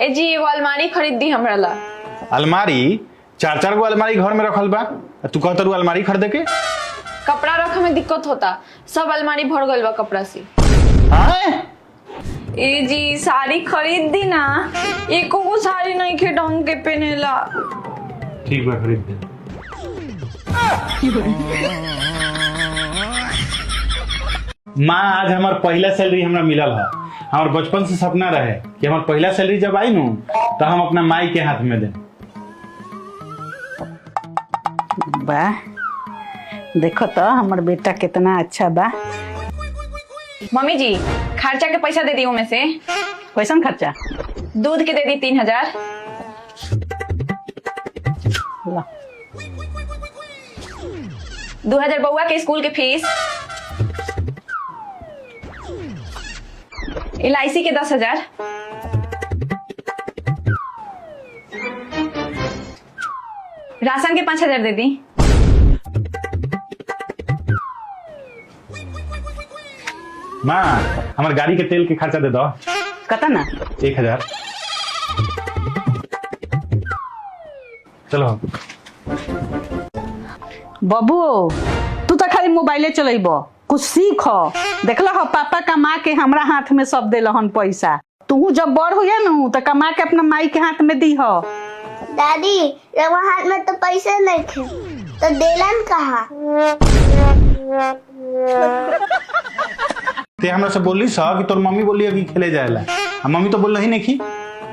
ए जी एगो अलमारी खरीद दी हमरा ला। अलमारी? चार चार गो अलमारी घर में रखल बा, तू कहता रू अलमारी खरीदे के? कपड़ा रखे में दिक्कत होता, सब अलमारी भर गइल बा कपड़ा से। ए जी साड़ी खरीद दी ना, एको गो साड़ी नहीं खे ढंग के पहनेला। ठीक बा खरीद दे। माँ आज हमार पहला सैलरी हमरा मिलल है। हमार बचपन से सपना रहे कि हमार पहला सैलरी जब आई नू तो हम अपना माई के हाथ में दें। बा देखो तो हमार बेटा कितना अच्छा बा। मम्मी जी खर्चा के पैसा दे दी में से। कैसन खर्चा? दूध के दे दी 3000। ला 2000 बउआ के स्कूल के फीस। LIC के 10,000। राशन के 5,000 दे दी। माँ हमार गाड़ी के तेल के खर्चा दे दो। कता ना 1000। चलो बबू तू तो खाली मोबाइले चलेब, कुछ सीख। देख लो पापा कमा के हमरा हाथ में सब दे हन पैसा। तू जब बड़ हो न तो कमा के अपना माई के हाथ में दी हो। दादी रवा हाथ में तो पैसे नहीं थे तो देलन कहा? ते हमरा से बोली सा कि तोर मम्मी बोली कि खेले जाएला, मम्मी तो बोल रही नहीं की।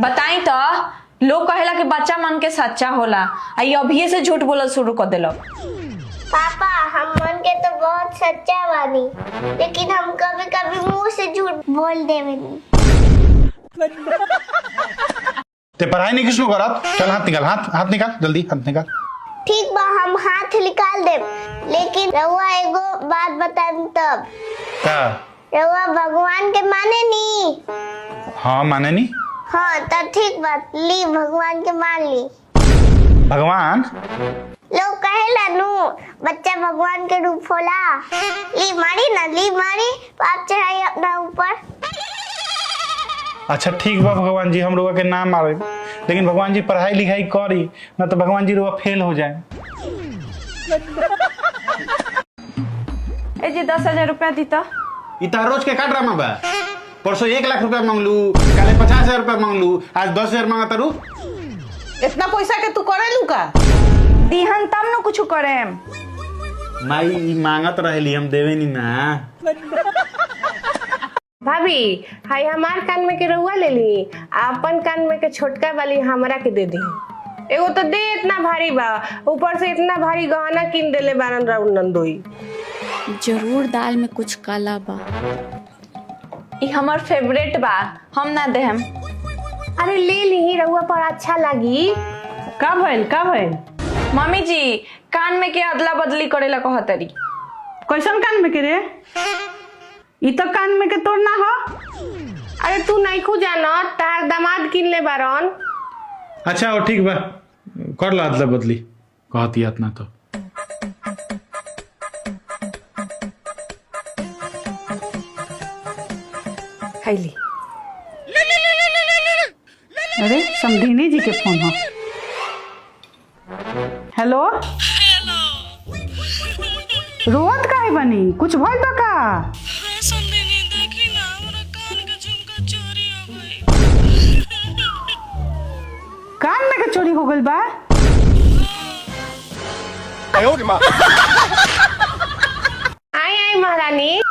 बताई तो लोग कहेला कि बच्चा मन के सच्चा होला, आई अभी से झूठ बोलल शुरू कर देलो। पापा हम मन के तो बहुत सच्चा बानी, लेकिन हम कभी कभी मुंह से झूठ बोल देवेनी। ते पढ़ाई नहीं किसनो करत? चल हाथ निकाल, हाथ निकाल जल्दी, हाथ निकाल। ठीक बा हम हाथ निकाल दे, लेकिन रउआ एगो बात बतान तब। का? रउआ भगवान के माने नी? हाँ माने नी। हाँ तब ठीक बात, ली भगवान के मान ली। भगवान? लोग कहेला नु बच्चा भगवान के रूप होला। ली मारी ना, ली मारी पाप चढ़ाई अपना ऊपर। अच्छा ठीक बा भगवान जी, हम रुआ के नाम मारे, लेकिन भगवान जी पढ़ाई लिखाई करी ना तो भगवान जी रुआ फेल हो जाए। ए जी 10,000 रुपया दी तो। इतना रोज के का ड्रामा बा? परसों 1 लाख रुपया मांगलू, काले 50,000 रुपया मांगलू, आज 10,000 मांगा तारू। इतना पैसा के तू करे लू का? दीहन तब न कुछ करे। माई मांगत रहेली, हम देवे नी ना। भाभी हाय हमार कान में के रउआ ले ली, अपन कान में के छोटका वाली हमरा के दे दी। एगो तो दे इतना भारी बा, ऊपर से इतना भारी गहना किन देले बारन राउर नंदोई। जरूर दाल में कुछ काला बा। ई हमर फेवरेट बा, हम ना देहम। अरे ले ली, रउआ पर अच्छा लगी। का भइल? मम्मी जी कान में के अदला बदली करेला कहतरी। कैसन कान में के रे? ई तो कान में के तोड़ ना हो। अरे तू नहीं खू जाना, तार दामाद किन ले बारन। अच्छा और ठीक बा, कर ला अदला बदली कहती इतना तो। खैली। अरे समधिनी जी के फोन हो। हेलो रोत काहे बनी? कुछ भइल बा का? कान में के चोरी हो गइल बा? आई महारानी।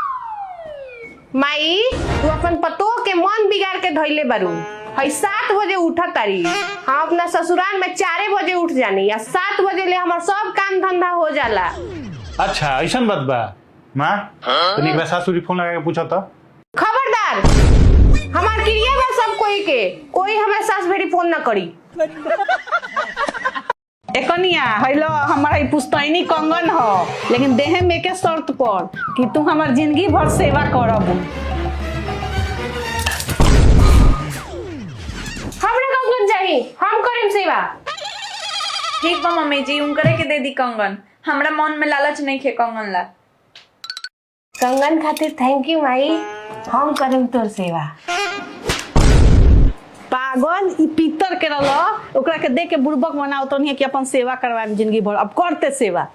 माई तू अपन पतो के मन बिगाड़ के धइले बारू। हई 7 बजे उठा तारी, हम अपना ससुराल में 4 बजे उठ जानी, या 7 बजे ले हमार सब काम धंधा हो जाला। अच्छा ऐसा बात बा? माँ तो एक बार सासुरी फोन लगा के पूछा तो। खबरदार, हमार क्रिया बा सब कोई के, कोई हमारे सास भेड़ी फोन ना करी। एकनिया हेलो हमारा पुस्तैनी कंगन हो, लेकिन देहे में के शर्त पर कि तू हमार जिंदगी भर सेवा करब। हमरा कंगन चाहिए, हम करेम सेवा। ठीक बा मम्मी जी, उनकरे के दे दी कंगन, हमरा मन में लालच नहीं खे कंगन ला। कंगन खातिर थैंक यू माई, हम करेम तोर सेवा। पागल ई पीतर के रहल ओकरा के देख के बुड़बक बनाओ तो नहीं कि अपन सेवा करवाए जिंदगी भर अब करते सेवा